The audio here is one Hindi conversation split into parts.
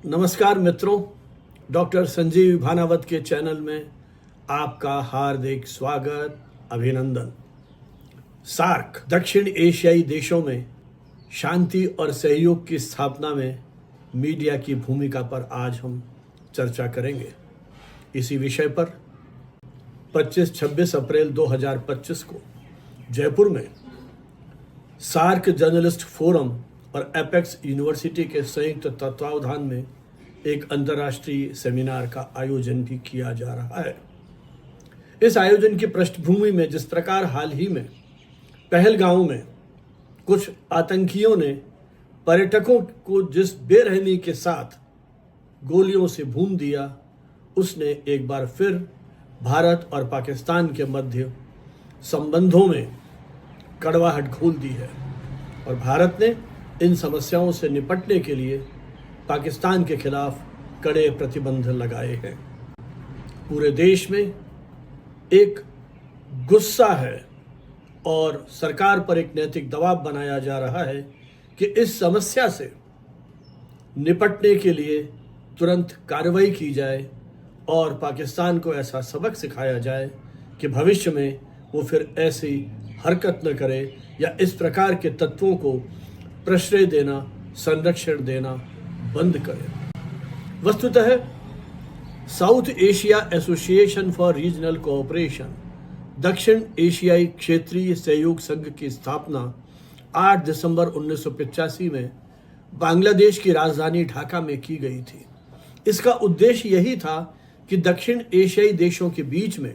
नमस्कार मित्रों, डॉक्टर संजीव भानावत के चैनल में आपका हार्दिक स्वागत, अभिनंदन। सार्क दक्षिण एशियाई देशों में शांति और सहयोग की स्थापना में मीडिया की भूमिका पर आज हम चर्चा करेंगे। इसी विषय पर 25-26 अप्रैल 2025 को जयपुर में सार्क जर्नलिस्ट फोरम और एपेक्स यूनिवर्सिटी के संयुक्त तत्वावधान में एक अंतर्राष्ट्रीय सेमिनार का आयोजन भी किया जा रहा है। इस आयोजन की पृष्ठभूमि में जिस प्रकार हाल ही में पहलगांव में कुछ आतंकियों ने पर्यटकों को जिस बेरहमी के साथ गोलियों से भून दिया, उसने एक बार फिर भारत और पाकिस्तान के मध्य संबंधों में कड़वाहट घोल दी है और भारत ने इन समस्याओं से निपटने के लिए पाकिस्तान के खिलाफ कड़े प्रतिबंध लगाए हैं। पूरे देश में एक गुस्सा है और सरकार पर एक नैतिक दबाव बनाया जा रहा है कि इस समस्या से निपटने के लिए तुरंत कार्रवाई की जाए और पाकिस्तान को ऐसा सबक सिखाया जाए कि भविष्य में वो फिर ऐसी हरकत न करे या इस प्रकार के तत्वों को प्रश्रय देना, संरक्षण देना बंद करे। वस्तुतः south Asia association for regional cooperation, दक्षिण एशियाई क्षेत्रीय सहयोग संघ की स्थापना 8 दिसंबर 1985 में बांग्लादेश की राजधानी ढाका में की गई थी। इसका उद्देश्य यही था कि दक्षिण एशियाई देशों के बीच में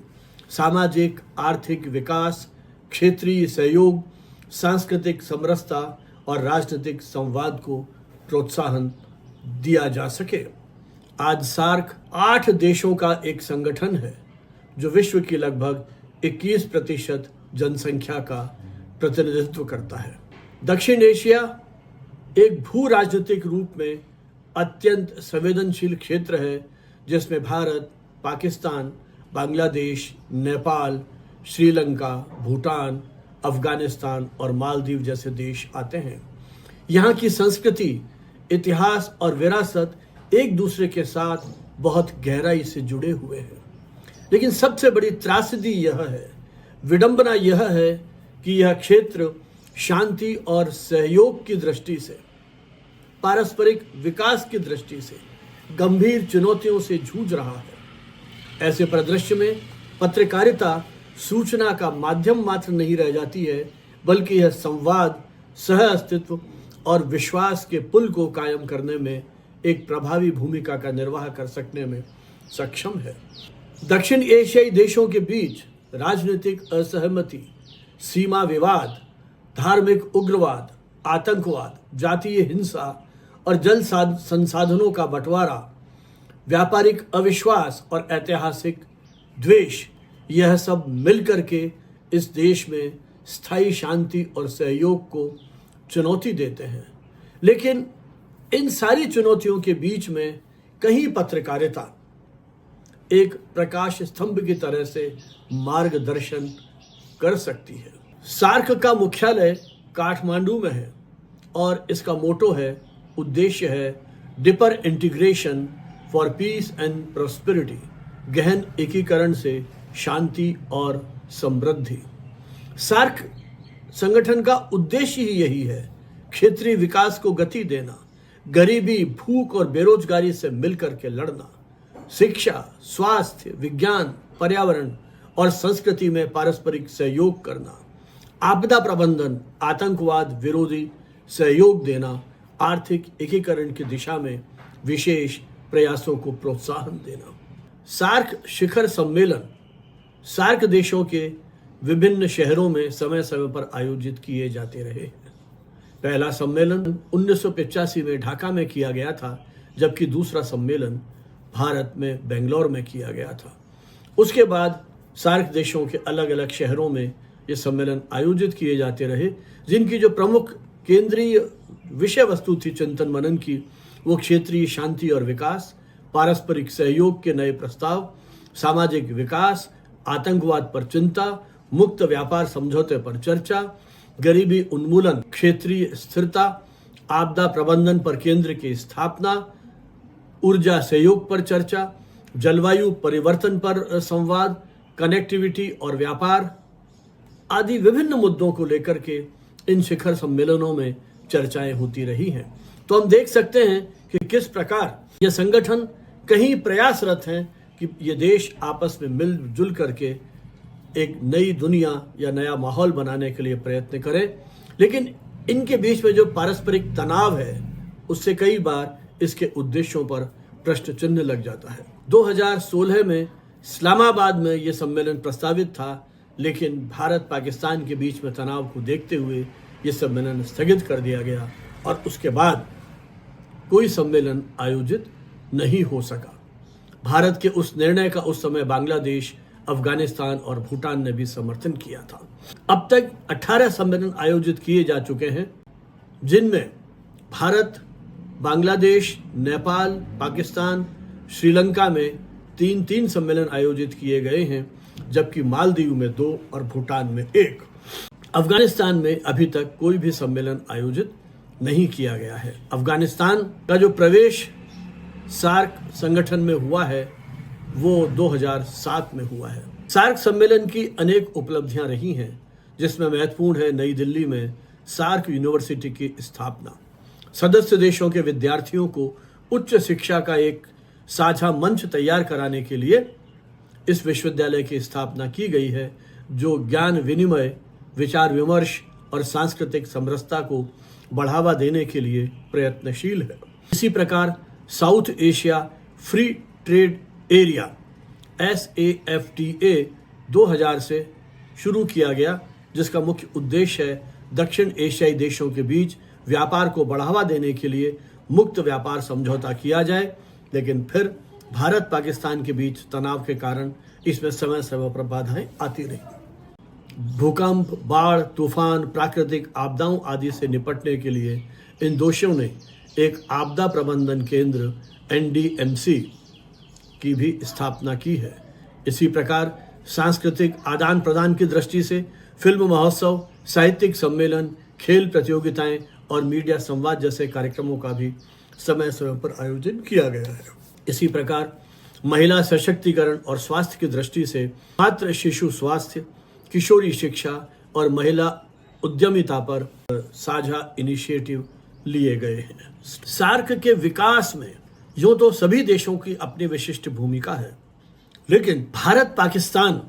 सामाजिक आर्थिक विकास, क्षेत्रीय सहयोग, सांस्कृतिक समरसता और राजनीतिक संवाद को प्रोत्साहन दिया जा सके। आज सार्क 8 देशों का एक संगठन है जो विश्व की लगभग 21% जनसंख्या का प्रतिनिधित्व करता है। दक्षिण एशिया एक भू राजनीतिक रूप में अत्यंत संवेदनशील क्षेत्र है जिसमें भारत, पाकिस्तान, बांग्लादेश, नेपाल, श्रीलंका, भूटान, अफगानिस्तान और मालदीव जैसे देश आते हैं। यहाँ की संस्कृति, इतिहास और विरासत एक दूसरे के साथ बहुत गहराई से जुड़े हुए हैं। लेकिन सबसे बड़ी त्रासदी यह है, विडंबना यह है कि यह क्षेत्र शांति और सहयोग की दृष्टि से, पारस्परिक विकास की दृष्टि से गंभीर चुनौतियों से जूझ रहा है। ऐसे परिदृश्य में पत्रकारिता सूचना का माध्यम मात्र नहीं रह जाती है, बल्कि यह संवाद, सह अस्तित्व और विश्वास के पुल को कायम करने में एक प्रभावी भूमिका का निर्वाह कर सकने में सक्षम है। दक्षिण एशियाई देशों के बीच राजनीतिक असहमति, सीमा विवाद, धार्मिक उग्रवाद, आतंकवाद, जातीय हिंसा और जल संसाधनों का बंटवारा, व्यापारिक अविश्वास और ऐतिहासिक द्वेष, यह सब मिलकर के इस देश में स्थायी शांति और सहयोग को चुनौती देते हैं। लेकिन इन सारी चुनौतियों के बीच में कहीं पत्रकारिता एक प्रकाश स्तंभ की तरह से मार्गदर्शन कर सकती है। सार्क का मुख्यालय काठमांडू में है और इसका मोटो है, उद्देश्य है deeper integration for piece and prosperity, गहन एकीकरण से शांति और समृद्धि। सार्क संगठन का उद्देश्य ही यही है, क्षेत्रीय विकास को गति देना, गरीबी, भूख और बेरोजगारी से मिलकर के लड़ना, शिक्षा, स्वास्थ्य, विज्ञान, पर्यावरण और संस्कृति में पारस्परिक सहयोग करना, आपदा प्रबंधन, आतंकवाद विरोधी सहयोग देना, आर्थिक एकीकरण की दिशा में विशेष प्रयासों को प्रोत्साहन देना। सार्क शिखर सम्मेलन सार्क देशों के विभिन्न शहरों में समय समय पर आयोजित किए जाते रहे हैं। पहला सम्मेलन 1985 में ढाका में किया गया था, जबकि दूसरा सम्मेलन भारत में बेंगलोर में किया गया था। उसके बाद सार्क देशों के अलग अलग शहरों में ये सम्मेलन आयोजित किए जाते रहे, जिनकी जो प्रमुख केंद्रीय विषय वस्तु थी चिंतन मनन की, वो क्षेत्रीय शांति और विकास, पारस्परिक सहयोग के नए प्रस्ताव, सामाजिक विकास, आतंकवाद पर चिंता, मुक्त व्यापार समझौते पर चर्चा, गरीबी उन्मूलन, क्षेत्रीय स्थिरता, आपदा प्रबंधन पर केंद्र की स्थापना, ऊर्जा सहयोग पर चर्चा, जलवायु परिवर्तन पर संवाद, कनेक्टिविटी और व्यापार आदि विभिन्न मुद्दों को लेकर के इन शिखर सम्मेलनों में चर्चाएं होती रही हैं। तो हम देख सकते हैं कि किस प्रकार यह संगठन कहीं प्रयासरत हैं कि ये देश आपस में मिलजुल करके एक नई दुनिया या नया माहौल बनाने के लिए प्रयत्न करें, लेकिन इनके बीच में जो पारस्परिक तनाव है उससे कई बार इसके उद्देश्यों पर प्रश्न चिन्ह लग जाता है। 2016 में इस्लामाबाद में यह सम्मेलन प्रस्तावित था, लेकिन भारत पाकिस्तान के बीच में तनाव को देखते हुए यह सम्मेलन स्थगित कर दिया गया और उसके बाद कोई सम्मेलन आयोजित नहीं हो सका। भारत के उस निर्णय का उस समय बांग्लादेश, अफगानिस्तान और भूटान ने भी समर्थन किया था। अब तक 18 सम्मेलन आयोजित किए जा चुके हैं, जिनमें भारत, बांग्लादेश, नेपाल, पाकिस्तान, श्रीलंका में 3 सम्मेलन आयोजित किए गए हैं, जबकि मालदीव में 2 और भूटान में 1। अफगानिस्तान में अभी तक कोई भी सम्मेलन आयोजित नहीं किया गया है। अफगानिस्तान का जो प्रवेश सार्क संगठन में हुआ है वो 2007 में हुआ है। सार्क सम्मेलन की अनेक उपलब्धियां रही हैं, जिसमें महत्वपूर्ण है नई दिल्ली में सार्क यूनिवर्सिटी की स्थापना। सदस्य देशों के विद्यार्थियों को उच्च शिक्षा का एक साझा मंच तैयार कराने के लिए इस विश्वविद्यालय की स्थापना की गई है, जो ज्ञान विनिमय, विचार विमर्श और सांस्कृतिक समरसता को बढ़ावा देने के लिए प्रयत्नशील है। इसी प्रकार south Asia free trade area SAFTA 2000 से शुरू किया गया, जिसका मुख्य उद्देश्य है दक्षिण एशियाई देशों के बीच व्यापार को बढ़ावा देने के लिए मुक्त व्यापार समझौता किया जाए, लेकिन फिर भारत पाकिस्तान के बीच तनाव के कारण इसमें समय समय पर बाधाएं आती रही। भूकंप, बाढ़, तूफान, प्राकृतिक आपदाओं आदि से निपटने के लिए इन देशों ने एक आपदा प्रबंधन केंद्र NDMC की भी स्थापना की है। इसी प्रकार सांस्कृतिक आदान प्रदान की दृष्टि से फिल्म महोत्सव, साहित्यिक सम्मेलन, खेल प्रतियोगिताएं और मीडिया संवाद जैसे कार्यक्रमों का भी समय समय पर आयोजन किया गया है। इसी प्रकार महिला सशक्तिकरण और स्वास्थ्य की दृष्टि से मातृ शिशु स्वास्थ्य, किशोरी शिक्षा और महिला उद्यमिता पर साझा इनिशिएटिव लिए गए हैं। सार्क के विकास में यूं तो सभी देशों की अपनी विशिष्ट भूमिका है, लेकिन भारत पाकिस्तान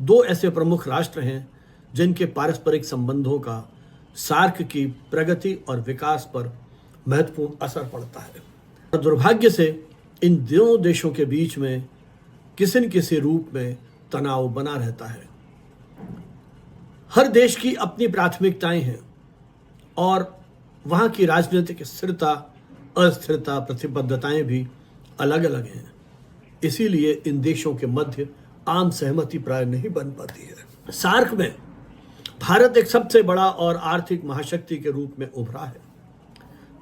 2 ऐसे प्रमुख राष्ट्र हैं जिनके पारस्परिक संबंधों का सार्क की प्रगति और विकास पर महत्वपूर्ण असर पड़ता है। और दुर्भाग्य से इन दोनों देशों के बीच में किसी न किसी रूप में तनाव बना रहता है। हर देश की अपनी प्राथमिकताएं हैं और वहाँ की राजनीतिक स्थिरता, अस्थिरता, प्रतिबद्धताएं भी अलग अलग हैं। इसीलिए इन देशों के मध्य आम सहमति प्राय नहीं बन पाती है। सार्क में भारत एक सबसे बड़ा और आर्थिक महाशक्ति के रूप में उभरा है।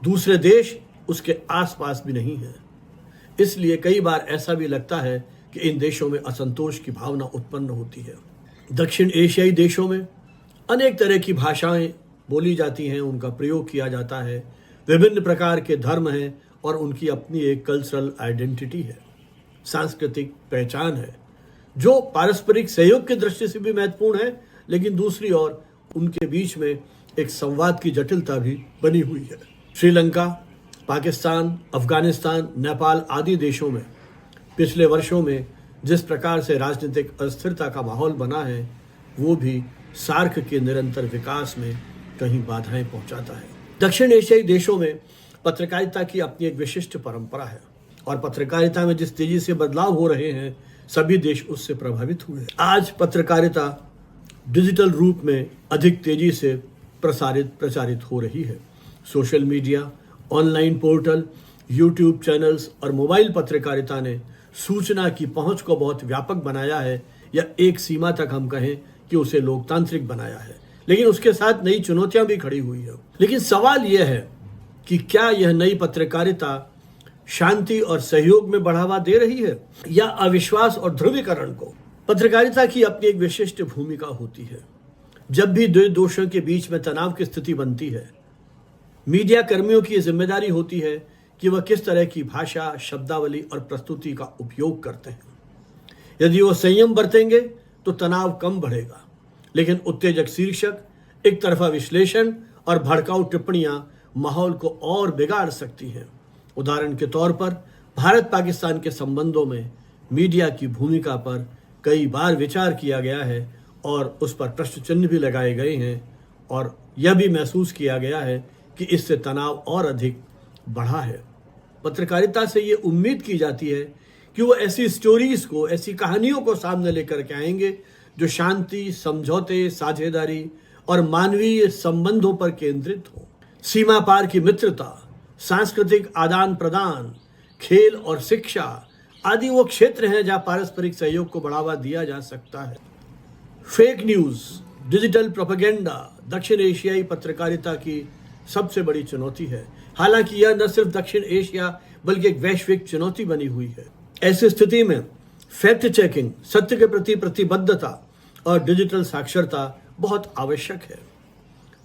दूसरे देश उसके आसपास भी नहीं है। इसलिए कई बार ऐसा भी लगता है कि इन देशों में असंतोष की भावना उत्पन्न होती है। दक्षिण एशियाई देशों में अनेक तरह की भाषाएं बोली जाती हैं, उनका प्रयोग किया जाता है। विभिन्न प्रकार के धर्म हैं और उनकी अपनी एक कल्चरल आइडेंटिटी है, सांस्कृतिक पहचान है, जो पारस्परिक सहयोग की दृष्टि से भी महत्वपूर्ण है, लेकिन दूसरी ओर उनके बीच में एक संवाद की जटिलता भी बनी हुई है। श्रीलंका, पाकिस्तान, अफगानिस्तान, नेपाल आदि देशों में पिछले वर्षों में जिस प्रकार से राजनीतिक अस्थिरता का माहौल बना है, वो भी सार्क के निरंतर विकास में कहीं बाधाएं पहुंचाता है। दक्षिण एशियाई देशों में पत्रकारिता की अपनी एक विशिष्ट परंपरा है और पत्रकारिता में जिस तेजी से बदलाव हो रहे हैं, सभी देश उससे प्रभावित हुए हैं। आज पत्रकारिता डिजिटल रूप में अधिक तेजी से प्रचारित हो रही है। Social media, online portal, YouTube channels और मोबाइल पत्रकारिता ने सूचना की पहुंच को बहुत व्यापक बनाया है, या एक सीमा तक हम कहें कि उसे लोकतांत्रिक बनाया है। लेकिन उसके साथ नई चुनौतियां भी खड़ी हुई है। लेकिन सवाल यह है कि क्या यह नई पत्रकारिता शांति और सहयोग में बढ़ावा दे रही है या अविश्वास और ध्रुवीकरण को? पत्रकारिता की अपनी एक विशिष्ट भूमिका होती है। जब भी दो देशों के बीच में तनाव की स्थिति बनती है, मीडिया कर्मियों की जिम्मेदारी होती है कि वह किस तरह की भाषा, शब्दावली और प्रस्तुति का उपयोग करते हैं। यदि वो संयम बरतेंगे तो तनाव कम बढ़ेगा, लेकिन उत्तेजक शीर्षक, एक तरफा विश्लेषण और भड़काऊ टिप्पणियां माहौल को और बिगाड़ सकती हैं। उदाहरण के तौर पर भारत पाकिस्तान के संबंधों में मीडिया की भूमिका पर कई बार विचार किया गया है और उस पर प्रश्न चिन्ह भी लगाए गए हैं, और यह भी महसूस किया गया है कि इससे तनाव और अधिक बढ़ा है। पत्रकारिता से ये उम्मीद की जाती है कि वो ऐसी स्टोरीज को, ऐसी कहानियों को सामने लेकर के आएंगे जो शांति, समझौते, साझेदारी और मानवीय संबंधों पर केंद्रित हो। सीमा पार की मित्रता, सांस्कृतिक आदान प्रदान, खेल और शिक्षा आदि वो क्षेत्र हैं जहां पारस्परिक सहयोग को बढ़ावा दिया जा सकता है। फेक न्यूज, डिजिटल प्रोपेगेंडा दक्षिण एशियाई पत्रकारिता की सबसे बड़ी चुनौती है। हालांकि यह न सिर्फ दक्षिण एशिया बल्कि एक वैश्विक चुनौती बनी हुई है। ऐसी स्थिति में फैक्ट चेकिंग, सत्य के प्रति प्रतिबद्धता और डिजिटल साक्षरता बहुत आवश्यक है।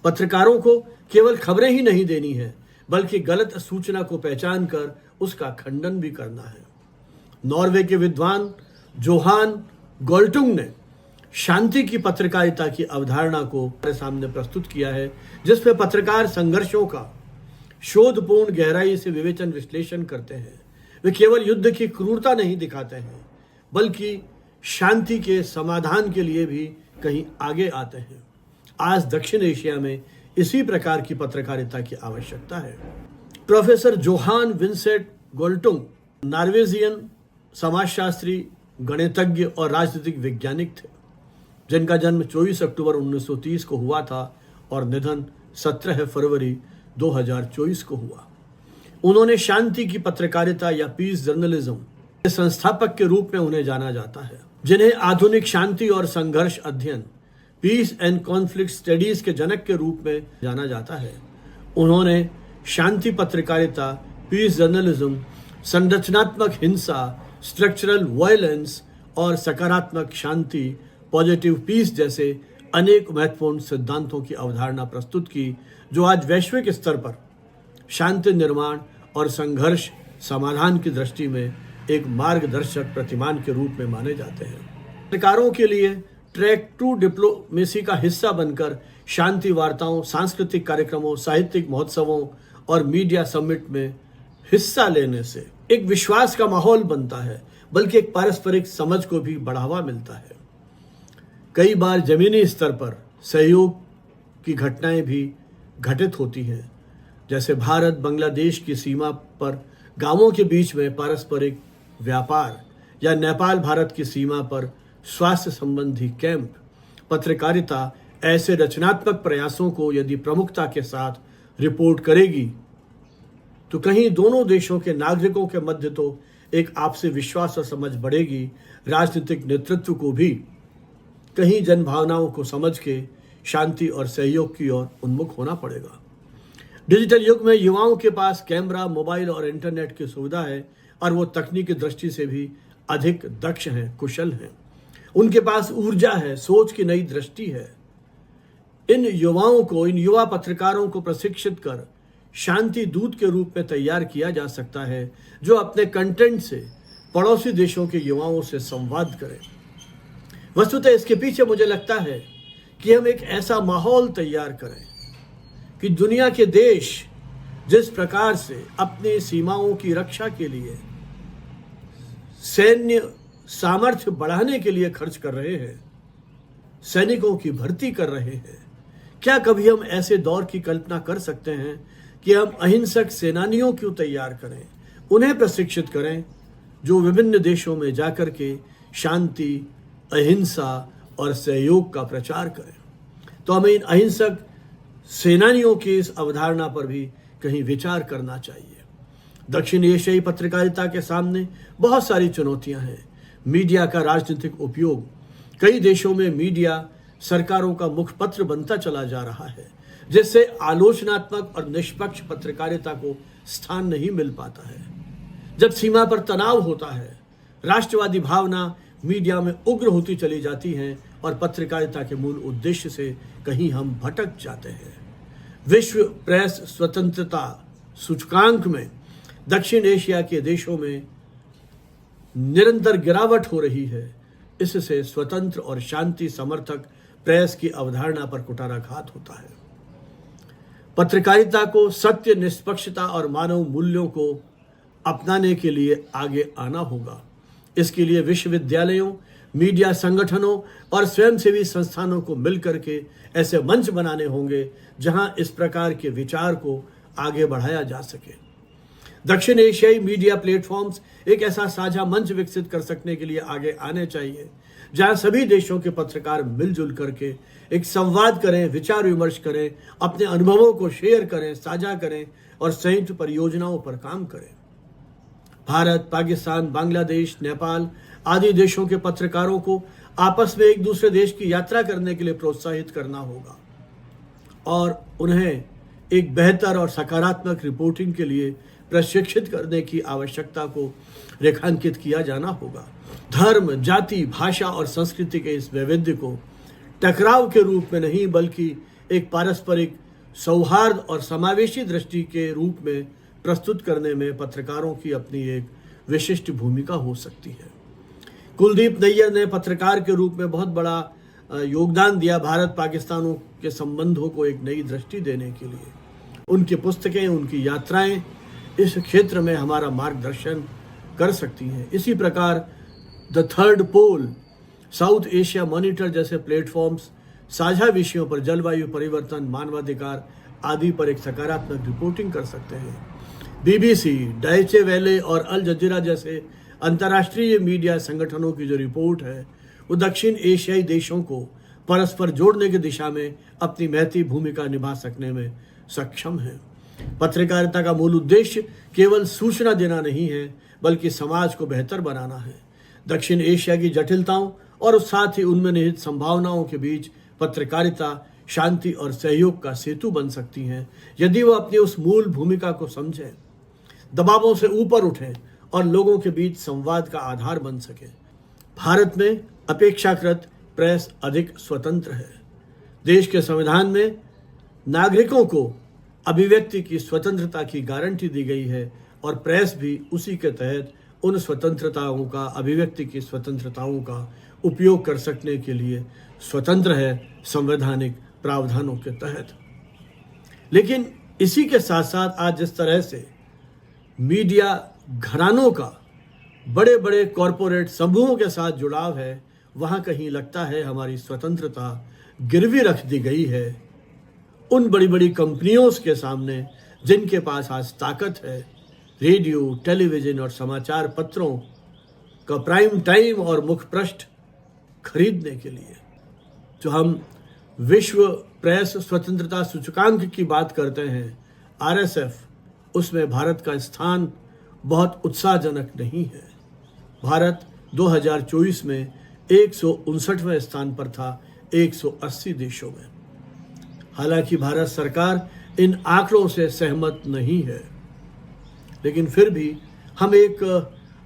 पत्रकारों को केवल खबरें ही नहीं देनी है, बल्कि गलत सूचना को पहचान कर उसका खंडन भी करना है। नॉर्वे के विद्वान जोहान गोल्टुंग ने शांति की पत्रकारिता की अवधारणा को हमारे सामने प्रस्तुत किया है, जिसमें पत्रकार संघर्षों का शोधपूर्ण गहराई से विवेचन विश्लेषण करते हैं। वे केवल युद्ध की क्रूरता नहीं दिखाते हैं, बल्कि शांति के समाधान के लिए भी कहीं आगे आते हैं। आज दक्षिण एशिया में इसी प्रकार की पत्रकारिता की आवश्यकता है। प्रोफेसर जोहान विंसेंट गोल्टुंग नॉर्वेजियन समाजशास्त्री, गणितज्ञ और राजनीतिक वैज्ञानिक थे, जिनका जन्म 24 अक्टूबर 1930 को हुआ था और निधन 17 फरवरी 2024 को हुआ। उन्होंने शांति की पत्रकारिता या पीस जर्नलिज्म के संस्थापक के रूप में उन्हें जाना जाता है, जिन्हें आधुनिक शांति और संघर्ष अध्ययन, पीस एंड कॉन्फ्लिक्ट स्टडीज के जनक के रूप में जाना जाता है। उन्होंने शांति पत्रकारिता, पीस जर्नलिज्म, संरचनात्मक हिंसा, स्ट्रक्चरल वायलेंस और सकारात्मक शांति, पॉजिटिव पीस जैसे अनेक महत्वपूर्ण सिद्धांतों की अवधारणा प्रस्तुत की, जो आज वैश्विक स्तर पर शांति निर्माण और संघर्ष समाधान की दृष्टि में एक मार्गदर्शक प्रतिमान के रूप में माने जाते हैं। पत्रकारों के लिए ट्रैक टू डिप्लोमेसी का हिस्सा बनकर शांति वार्ताओं, सांस्कृतिक कार्यक्रमों, साहित्यिक महोत्सवों और मीडिया समिट में हिस्सा लेने से एक विश्वास का माहौल बनता है, बल्कि एक पारस्परिक समझ को भी बढ़ावा मिलता है। कई बार जमीनी स्तर पर सहयोग की घटनाएं भी घटित होती हैं, जैसे भारत बांग्लादेश की सीमा पर गांवों के बीच में पारस्परिक व्यापार या नेपाल भारत की सीमा पर स्वास्थ्य संबंधी कैंप। पत्रकारिता ऐसे रचनात्मक प्रयासों को यदि प्रमुखता के साथ रिपोर्ट करेगी तो कहीं दोनों देशों के नागरिकों के मध्य तो एक आपसी विश्वास और समझ बढ़ेगी, राजनीतिक नेतृत्व को भी कहीं जनभावनाओं को समझ के शांति और सहयोग की ओर उन्मुख होना पड़ेगा। डिजिटल युग में युवाओं के पास कैमरा, मोबाइल और इंटरनेट की सुविधा है और वो तकनीकी दृष्टि से भी अधिक दक्ष हैं, कुशल हैं। उनके पास ऊर्जा है, सोच की नई दृष्टि है। इन युवाओं को, इन युवा पत्रकारों को प्रशिक्षित कर शांति दूत के रूप में तैयार किया जा सकता है, जो अपने कंटेंट से पड़ोसी देशों के युवाओं से संवाद करें। वस्तुतः इसके पीछे मुझे लगता है कि हम एक ऐसा माहौल तैयार करें कि दुनिया के देश जिस प्रकार से अपनी सीमाओं की रक्षा के लिए सैन्य सामर्थ्य बढ़ाने के लिए खर्च कर रहे हैं, सैनिकों की भर्ती कर रहे हैं, क्या कभी हम ऐसे दौर की कल्पना कर सकते हैं कि हम अहिंसक सेनानियों क्यों तैयार करें, उन्हें प्रशिक्षित करें, जो विभिन्न देशों में जाकर के शांति, अहिंसा और सहयोग का प्रचार करें। तो हमें इन अहिंसक सेनानियों की इस अवधारणा पर भी कहीं विचार करना चाहिए। दक्षिण एशियाई पत्रकारिता के सामने बहुत सारी चुनौतियां हैं। मीडिया का राजनीतिक उपयोग, कई देशों में मीडिया सरकारों का मुखपत्र बनता चला जा रहा है, जिससे आलोचनात्मक और निष्पक्ष पत्रकारिता को स्थान नहीं मिल पाता है। जब सीमा पर तनाव होता है, राष्ट्रवादी भावना मीडिया में उग्र होती चली जाती है और पत्रकारिता के मूल उद्देश्य से कहीं हम भटक जाते हैं। विश्व प्रेस स्वतंत्रता सूचकांक में दक्षिण एशिया के देशों में निरंतर गिरावट हो रही है। इससे स्वतंत्र और शांति समर्थक प्रेस की अवधारणा पर कुठाराघात होता है। पत्रकारिता को सत्य, निष्पक्षता और मानव मूल्यों को अपनाने के लिए आगे आना होगा। इसके लिए विश्वविद्यालयों, मीडिया संगठनों और स्वयंसेवी संस्थानों को मिलकर के ऐसे मंच बनाने होंगे जहां इस प्रकार के विचार को आगे बढ़ाया जा सके। दक्षिण एशियाई मीडिया प्लेटफॉर्म्स एक ऐसा साझा मंच विकसित कर सकने के लिए आगे आने चाहिए जहां सभी देशों के पत्रकार मिलजुल करके एक संवाद करें, विचार विमर्श करें, अपने अनुभवों को शेयर करें, साझा करें और संयुक्त परियोजनाओं पर काम करें। भारत, पाकिस्तान, बांग्लादेश, नेपाल आदि देशों के पत्रकारों को आपस में एक दूसरे देश की यात्रा करने के लिए प्रोत्साहित करना होगा और उन्हें एक बेहतर और सकारात्मक रिपोर्टिंग के लिए प्रशिक्षित करने की आवश्यकता को रेखांकित किया जाना होगा। धर्म, जाति, भाषा और संस्कृति के इस वैविध्य को टकराव के रूप में नहीं बल्कि एक पारस्परिक सौहार्द और समावेशी दृष्टि के रूप में प्रस्तुत करने में पत्रकारों की अपनी एक विशिष्ट भूमिका हो सकती है। कुलदीप नैयर ने पत्रकार के रूप में बहुत बड़ा योगदान दिया भारत पाकिस्तानों के संबंधों को एक नई दृष्टि देने के लिए। उनकी पुस्तकें, उनकी यात्राएं इस क्षेत्र में हमारा मार्गदर्शन कर सकती हैं। इसी प्रकार the third pole, South Asia monitor जैसे प्लेटफॉर्म्स साझा विषयों पर, जलवायु परिवर्तन, मानवाधिकार आदि पर एक सकारात्मक रिपोर्टिंग कर सकते हैं। बीबीसी, डॉयचे वेले और अल जजीरा जैसे अंतर्राष्ट्रीय मीडिया संगठनों की जो रिपोर्ट है वो दक्षिण एशियाई देशों को परस्पर जोड़ने की दिशा में अपनी महती भूमिका निभा सकने में सक्षम है। पत्रकारिता का मूल उद्देश्य केवल सूचना देना नहीं है बल्कि समाज को बेहतर बनाना है। दक्षिण एशिया की जटिलताओं और साथ ही उनमें निहित संभावनाओं के बीच पत्रकारिता शांति और सहयोग का सेतु बन सकती हैं यदि वह अपनी उस मूल भूमिका को समझें, दबावों से ऊपर उठें और लोगों के बीच संवाद का आधार बन सके। भारत में अपेक्षाकृत प्रेस अधिक स्वतंत्र है। देश के संविधान में नागरिकों को अभिव्यक्ति की स्वतंत्रता की गारंटी दी गई है और प्रेस भी उसी के तहत उन स्वतंत्रताओं का, अभिव्यक्ति की स्वतंत्रताओं का उपयोग कर सकने के लिए स्वतंत्र है संवैधानिक प्रावधानों के तहत। लेकिन इसी के साथ साथ आज जिस तरह से मीडिया घरानों का बड़े बड़े कॉरपोरेट समूहों के साथ जुड़ाव है, वहाँ कहीं लगता है हमारी स्वतंत्रता गिरवी रख दी गई है उन बड़ी बड़ी कंपनियों के सामने जिनके पास आज ताकत है रेडियो, टेलीविज़न और समाचार पत्रों का प्राइम टाइम और मुख्य पृष्ठ खरीदने के लिए। जो हम विश्व प्रेस स्वतंत्रता सूचकांक की बात करते हैं, आरएसएफ, उसमें भारत का स्थान बहुत उत्साहजनक नहीं है। भारत 2024 में 159वें स्थान पर था 180 देशों में। हालांकि भारत सरकार इन आंकड़ों से सहमत नहीं है, लेकिन फिर भी हम एक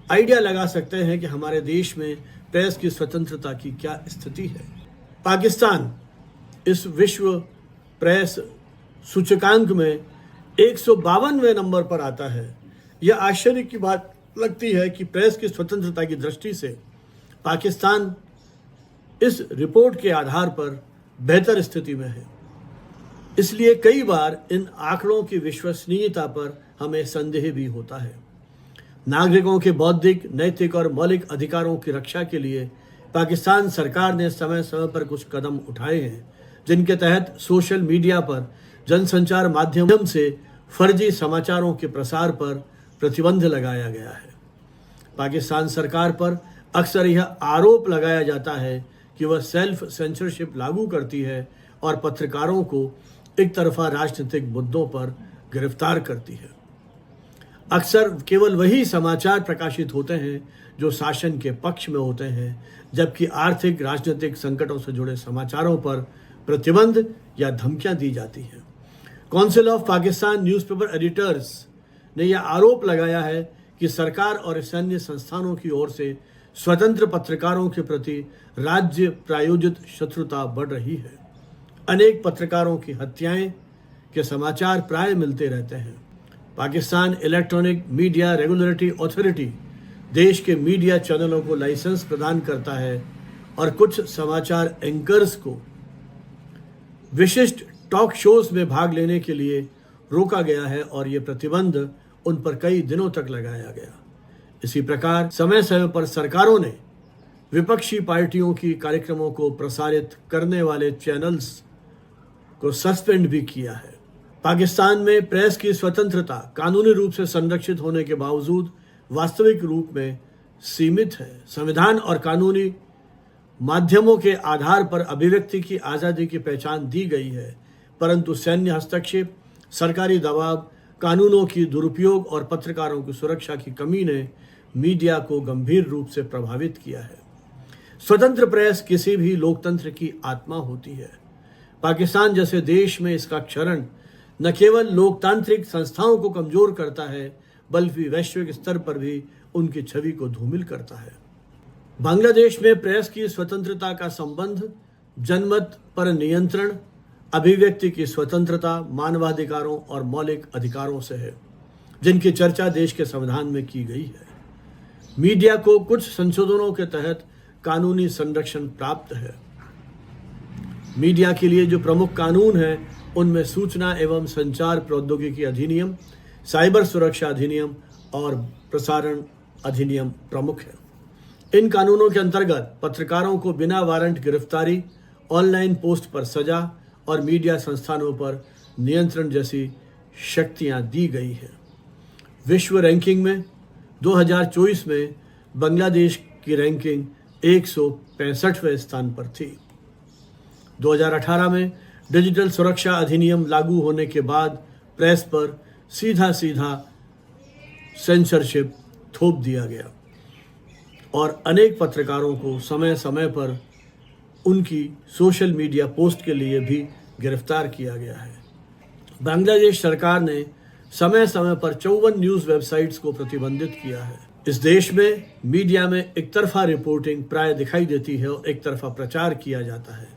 आइडिया लगा सकते हैं कि हमारे देश में प्रेस की स्वतंत्रता की क्या स्थिति है। पाकिस्तान इस विश्व प्रेस सूचकांक में 152वें नंबर पर आता है। यह आश्चर्य की बात लगती है कि प्रेस की स्वतंत्रता की दृष्टि से पाकिस्तान इस रिपोर्ट के आधार पर बेहतर स्थिति में है। इसलिए कई बार इन आंकड़ों की विश्वसनीयता पर हमें संदेह भी होता है। नागरिकों के बौद्धिक, नैतिक और मौलिक अधिकारों की रक्षा के लिए पाकिस्तान सरकार ने समय समय पर कुछ कदम उठाए हैं, जिनके तहत सोशल मीडिया पर जनसंचार माध्यम से फर्जी समाचारों के प्रसार पर प्रतिबंध लगाया गया है। पाकिस्तान सरकार पर अक्सर यह आरोप लगाया जाता है कि वह सेल्फ सेंसरशिप लागू करती है और पत्रकारों को एक तरफा राजनीतिक मुद्दों पर गिरफ्तार करती है। अक्सर केवल वही समाचार प्रकाशित होते हैं जो शासन के पक्ष में होते हैं, जबकि आर्थिक राजनीतिक संकटों से जुड़े समाचारों पर प्रतिबंध या धमकियां दी जाती हैं। Council of Pakistan newspaper editors ने यह आरोप लगाया है कि सरकार और सैन्य संस्थानों की ओर से स्वतंत्र पत्रकारों के प्रति राज्य प्रायोजित शत्रुता बढ़ रही है। अनेक पत्रकारों की हत्याएं के समाचार प्राय मिलते रहते हैं। Pakistan electronic media regulatory authority देश के मीडिया चैनलों को लाइसेंस प्रदान करता है और कुछ समाचार एंकर्स को विशिष्ट टॉक शोज में भाग लेने के लिए रोका गया है और ये प्रतिबंध उन पर कई दिनों तक लगाया गया। इसी प्रकार समय समय पर सरकारों ने विपक्षी पार्टियों की कार्यक्रमों को प्रसारित करने वाले चैनल्स को सस्पेंड भी किया है। पाकिस्तान में प्रेस की स्वतंत्रता कानूनी रूप से संरक्षित होने के बावजूद वास्तविक रूप में सीमित है। संविधान और कानूनी माध्यमों के आधार पर अभिव्यक्ति की आज़ादी की पहचान दी गई है, परंतु सैन्य हस्तक्षेप, सरकारी दबाव, कानूनों की दुरुपयोग और पत्रकारों की सुरक्षा की कमी ने मीडिया को गंभीर रूप से प्रभावित किया है। स्वतंत्र प्रेस किसी भी लोकतंत्र की आत्मा होती है। पाकिस्तान जैसे देश में इसका क्षरण न केवल लोकतांत्रिक संस्थाओं को कमजोर करता है, बल्कि वैश्विक स्तर पर भी उनकी छवि को धूमिल करता है। बांग्लादेश में प्रेस की स्वतंत्रता का संबंध जनमत पर नियंत्रण, अभिव्यक्ति की स्वतंत्रता, मानवाधिकारों और मौलिक अधिकारों से है, जिनकी चर्चा देश के संविधान में की गई है। मीडिया को कुछ संशोधनों के तहत कानूनी संरक्षण प्राप्त है। मीडिया के लिए जो प्रमुख कानून हैं उनमें सूचना एवं संचार प्रौद्योगिकी अधिनियम, साइबर सुरक्षा अधिनियम और प्रसारण अधिनियम प्रमुख है। इन कानूनों के अंतर्गत पत्रकारों को बिना वारंट गिरफ्तारी, ऑनलाइन पोस्ट पर सजा और मीडिया संस्थानों पर नियंत्रण जैसी शक्तियां दी गई है। विश्व रैंकिंग में 2024 में बांग्लादेश की रैंकिंग 165वें स्थान पर थी। 2018 में डिजिटल सुरक्षा अधिनियम लागू होने के बाद प्रेस पर सीधा सेंसरशिप थोप दिया गया और अनेक पत्रकारों को समय समय पर उनकी सोशल मीडिया पोस्ट के लिए भी गिरफ्तार किया गया है। बांग्लादेश सरकार ने समय समय पर 54 न्यूज़ वेबसाइट्स को प्रतिबंधित किया है। इस देश में मीडिया में एक तरफा रिपोर्टिंग प्राय दिखाई देती है और एक तरफा प्रचार किया जाता है।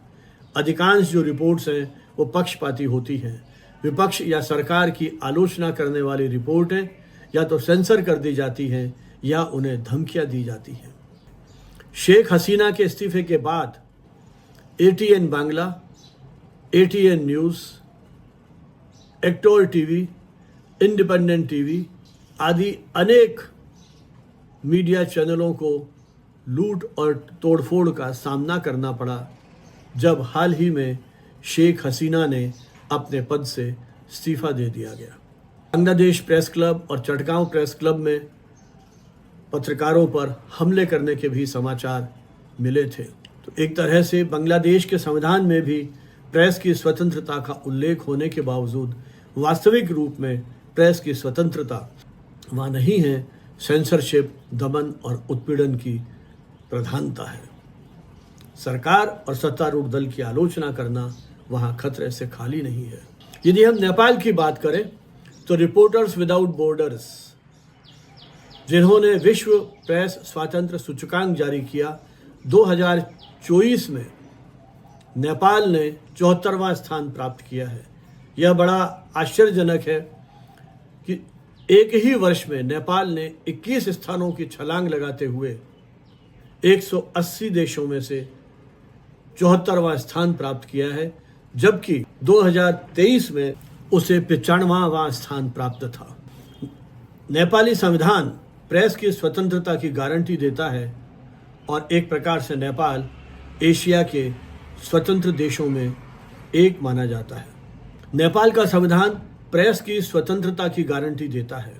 अधिकांश जो रिपोर्ट्स हैं वो पक्षपाती होती हैं। विपक्ष या सरकार की आलोचना करने वाली रिपोर्टें या तो सेंसर कर दी जाती हैं या उन्हें धमकियां दी जाती हैं। शेख हसीना के इस्तीफे के बाद ATN Bangla, ATN news, Ekattor TV, Independent TV आदि अनेक मीडिया चैनलों को लूट और तोड़फोड़ का सामना करना पड़ा, जब हाल ही में शेख हसीना ने अपने पद से इस्तीफा दे दिया गया। बांग्लादेश प्रेस क्लब और चटगांव प्रेस क्लब में पत्रकारों पर हमले करने के भी समाचार मिले थे। तो एक तरह से बांग्लादेश के संविधान में भी प्रेस की स्वतंत्रता का उल्लेख होने के बावजूद वास्तविक रूप में प्रेस की स्वतंत्रता वहाँ नहीं है। सेंसरशिप, दमन और उत्पीड़न की प्रधानता है। सरकार और सत्तारूढ़ दल की आलोचना करना वहाँ खतरे से खाली नहीं है। यदि हम नेपाल की बात करें तो रिपोर्टर्स विदाउट बॉर्डर्स, जिन्होंने विश्व प्रेस स्वातंत्र्य सूचकांक जारी किया, 2024 में नेपाल ने 74वां स्थान प्राप्त किया है। यह बड़ा आश्चर्यजनक है कि एक ही वर्ष में नेपाल ने 21 स्थानों की छलांग लगाते हुए 180 देशों में से 74वां स्थान प्राप्त किया है, जबकि 2023 में उसे 95वां स्थान प्राप्त था। नेपाली संविधान प्रेस की स्वतंत्रता की गारंटी देता है और एक प्रकार से नेपाल एशिया के स्वतंत्र देशों में एक माना जाता है। नेपाल का संविधान प्रेस की स्वतंत्रता की गारंटी देता है।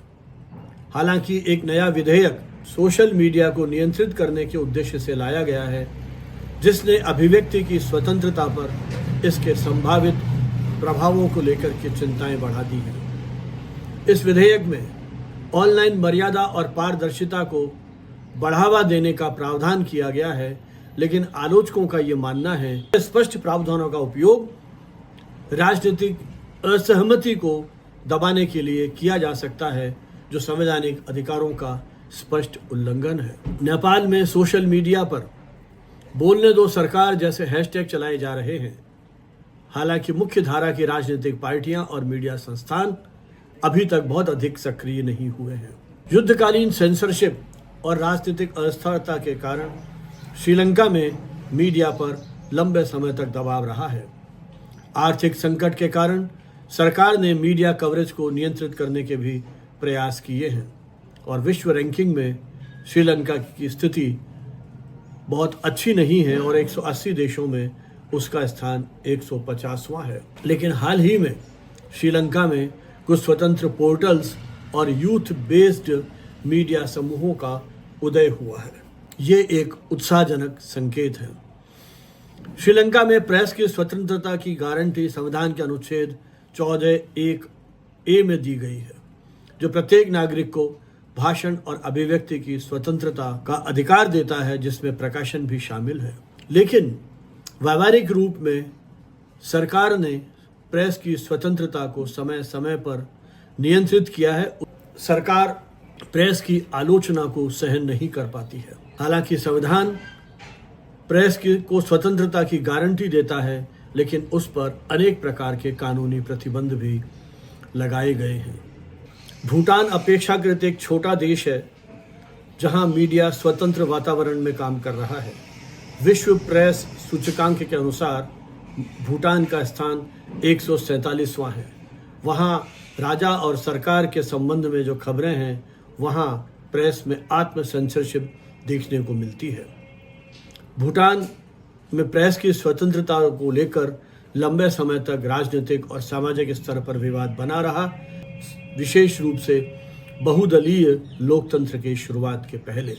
हालांकि एक नया विधेयक सोशल मीडिया को नियंत्रित करने के उद्देश्य से लाया गया है, जिसने अभिव्यक्ति की स्वतंत्रता पर इसके संभावित प्रभावों को लेकर के चिंताएं बढ़ा दी हैं। इस विधेयक में ऑनलाइन मर्यादा और पारदर्शिता को बढ़ावा देने का प्रावधान किया गया है, लेकिन आलोचकों का ये मानना है कि स्पष्ट प्रावधानों का उपयोग राजनीतिक असहमति को दबाने के लिए किया जा सकता है, जो संवैधानिक अधिकारों का स्पष्ट उल्लंघन है। नेपाल में सोशल मीडिया पर बोलने दो सरकार जैसे हैशटैग चलाए जा रहे हैं। हालांकि मुख्य धारा की राजनीतिक पार्टियां और मीडिया संस्थान अभी तक बहुत अधिक सक्रिय नहीं हुए हैं। युद्धकालीन सेंसरशिप और राजनीतिक अस्थिरता के कारण श्रीलंका में मीडिया पर लंबे समय तक दबाव रहा है। आर्थिक संकट के कारण सरकार ने मीडिया कवरेज को नियंत्रित करने के भी प्रयास किए हैं और विश्व रैंकिंग में श्रीलंका की स्थिति बहुत अच्छी नहीं है और 180 देशों में उसका स्थान 150वां है। लेकिन हाल ही में श्रीलंका में कुछ स्वतंत्र पोर्टल्स और यूथ बेस्ड मीडिया समूहों का उदय हुआ है। ये एक उत्साहजनक संकेत है। श्रीलंका में प्रेस की स्वतंत्रता की गारंटी संविधान के अनुच्छेद 14(1)(a) में दी गई है, जो प्रत्येक नागरिक को भाषण और अभिव्यक्ति की स्वतंत्रता का अधिकार देता है, जिसमें प्रकाशन भी शामिल है। लेकिन व्यावहारिक रूप में सरकार ने प्रेस की स्वतंत्रता को समय समय पर नियंत्रित किया है। सरकार प्रेस की आलोचना को सहन नहीं कर पाती है। हालांकि संविधान प्रेस को स्वतंत्रता की गारंटी देता है, लेकिन उस पर अनेक प्रकार के कानूनी प्रतिबंध भी लगाए गए हैं। भूटान अपेक्षाकृत एक छोटा देश है, जहां मीडिया स्वतंत्र वातावरण में काम कर रहा है। विश्व प्रेस सूचकांक के अनुसार भूटान का स्थान 147वां है। वहां राजा और सरकार के संबंध में जो खबरें हैं, वहां प्रेस में आत्म सेंसरशिप देखने को मिलती है। भूटान में प्रेस की स्वतंत्रता को लेकर लंबे समय तक राजनीतिक और सामाजिक स्तर पर विवाद बना रहा, विशेष रूप से बहुदलीय लोकतंत्र की शुरुआत के पहले।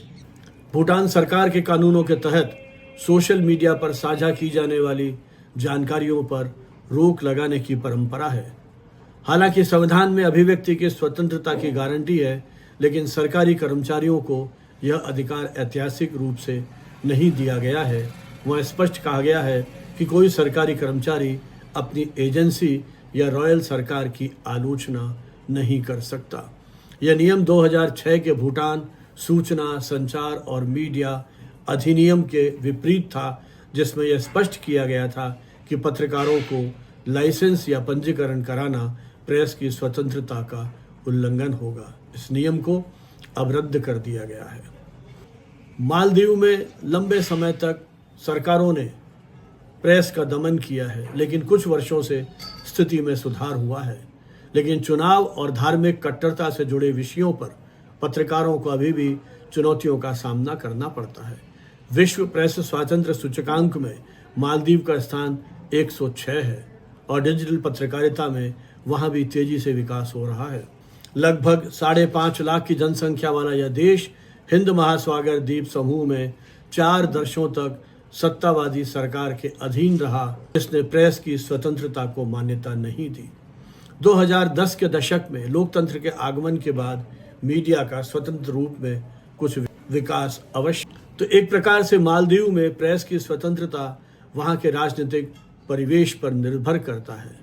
भूटान सरकार के कानूनों के तहत सोशल मीडिया पर साझा की जाने वाली जानकारियों पर रोक लगाने की परंपरा है। हालांकि संविधान में अभिव्यक्ति की स्वतंत्रता की गारंटी है, लेकिन सरकारी कर्मचारियों को यह अधिकार ऐतिहासिक रूप से नहीं दिया गया है। वह स्पष्ट कहा गया है कि कोई सरकारी कर्मचारी अपनी एजेंसी या रॉयल सरकार की आलोचना नहीं कर सकता। यह नियम 2006 के भूटान सूचना, संचार और मीडिया अधिनियम के विपरीत था, जिसमें यह स्पष्ट किया गया था कि पत्रकारों को लाइसेंस या पंजीकरण कराना प्रेस की स्वतंत्रता का उल्लंघन होगा। इस नियम को अब रद्द कर दिया गया है। मालदीव में लंबे समय तक सरकारों ने प्रेस का दमन किया है, लेकिन कुछ वर्षों से स्थिति में सुधार हुआ है। लेकिन चुनाव और धार्मिक कट्टरता से जुड़े विषयों पर पत्रकारों को अभी भी चुनौतियों का सामना करना पड़ता है। विश्व प्रेस स्वातंत्र्य सूचकांक में मालदीव का स्थान 106 है और डिजिटल पत्रकारिता में वहां भी तेजी से विकास हो रहा है। लगभग 5.5 लाख की जनसंख्या वाला यह देश हिंद महासागर द्वीप समूह में 4 दशकों तक सत्तावादी सरकार के अधीन रहा, जिसने प्रेस की स्वतंत्रता को मान्यता नहीं दी। 2010 के दशक में लोकतंत्र के आगमन के बाद मीडिया का स्वतंत्र रूप में कुछ विकास अवश्य। तो एक प्रकार से मालदीव में प्रेस की स्वतंत्रता वहां के राजनीतिक परिवेश पर निर्भर करता है।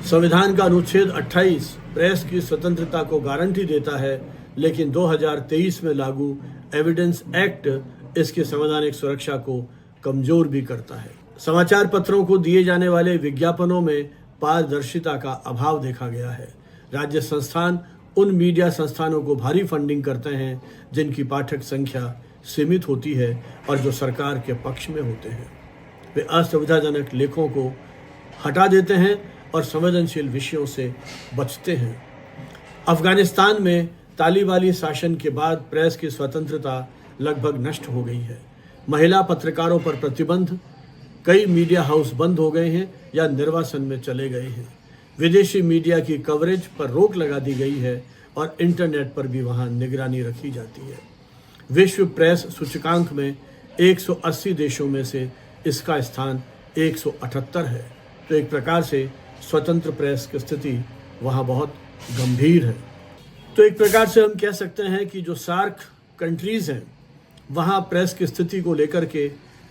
संविधान का अनुच्छेद 28 प्रेस की स्वतंत्रता को गारंटी देता है, लेकिन 2023 में लागू एविडेंस एक्ट इसकी संवैधानिक सुरक्षा को कमजोर भी करता है। समाचार पत्रों को दिए जाने वाले विज्ञापनों में पारदर्शिता का अभाव देखा गया है। राज्य संस्थान उन मीडिया संस्थानों को भारी फंडिंग करते हैं जिनकी पाठक संख्या सीमित होती है और जो सरकार के पक्ष में होते हैं। वे असुविधाजनक लेखों को हटा देते हैं और संवेदनशील विषयों से बचते हैं। अफगानिस्तान में तालिबानी शासन के बाद प्रेस की स्वतंत्रता लगभग नष्ट हो गई है। महिला पत्रकारों पर प्रतिबंध, कई मीडिया हाउस बंद हो गए हैं या निर्वासन में चले गए हैं। विदेशी मीडिया की कवरेज पर रोक लगा दी गई है और इंटरनेट पर भी वहां निगरानी रखी जाती है। विश्व प्रेस सूचकांक में 180 देशों में से इसका स्थान 178 है। तो एक प्रकार से स्वतंत्र प्रेस की स्थिति वहाँ बहुत गंभीर है। तो एक प्रकार से हम कह सकते हैं कि जो सार्क कंट्रीज़ हैं, वहाँ प्रेस की स्थिति को लेकर के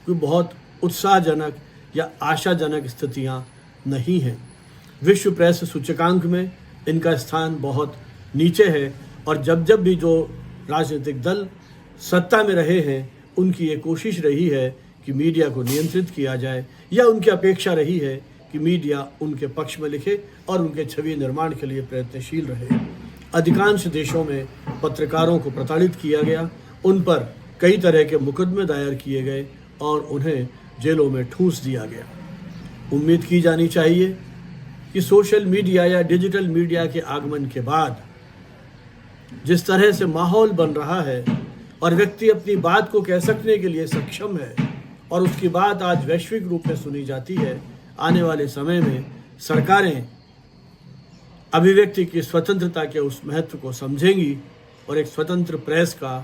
कोई बहुत उत्साहजनक या आशाजनक स्थितियाँ नहीं हैं। विश्व प्रेस सूचकांक में इनका स्थान बहुत नीचे है और जब भी जो राजनीतिक दल सत्ता में रहे हैं, उनकी ये कोशिश रही है कि मीडिया को नियंत्रित किया जाए, या उनकी अपेक्षा रही है कि कि मीडिया उनके पक्ष में लिखे और उनके छवि निर्माण के लिए प्रयत्नशील रहे। अधिकांश देशों में पत्रकारों को प्रताड़ित किया गया, उन पर कई तरह के मुकदमे दायर किए गए और उन्हें जेलों में ठूंस दिया गया। उम्मीद की जानी चाहिए कि सोशल मीडिया या डिजिटल मीडिया के आगमन के बाद जिस तरह से माहौल बन रहा है और व्यक्ति अपनी बात को कह सकने के लिए सक्षम है और उसकी बात आज वैश्विक रूप में सुनी जाती है, आने वाले समय में सरकारें अभिव्यक्ति की स्वतंत्रता के उस महत्व को समझेंगी और एक स्वतंत्र प्रेस का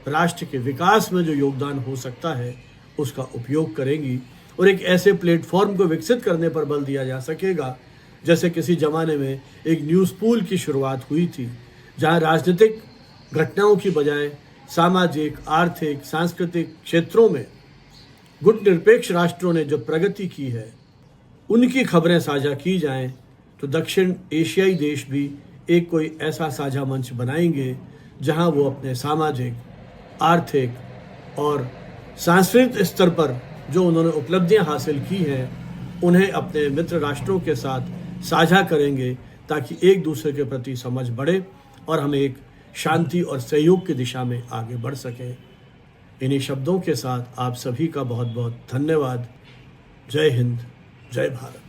राष्ट्र के विकास में जो योगदान हो सकता है उसका उपयोग करेंगी और एक ऐसे प्लेटफॉर्म को विकसित करने पर बल दिया जा सकेगा जैसे किसी ज़माने में एक न्यूज़ पूल की शुरुआत हुई थी, जहां राजनीतिक घटनाओं की बजाय सामाजिक, आर्थिक, सांस्कृतिक क्षेत्रों में गुटनिरपेक्ष राष्ट्रों ने जो प्रगति की है उनकी खबरें साझा की जाएं, तो दक्षिण एशियाई देश भी एक कोई ऐसा साझा मंच बनाएंगे जहां वो अपने सामाजिक, आर्थिक और सांस्कृतिक स्तर पर जो उन्होंने उपलब्धियां हासिल की हैं उन्हें अपने मित्र राष्ट्रों के साथ साझा करेंगे, ताकि एक दूसरे के प्रति समझ बढ़े और हम एक शांति और सहयोग की दिशा में आगे बढ़ सकें। इन्हीं शब्दों के साथ आप सभी का बहुत बहुत धन्यवाद। जय हिंद, जय भारत।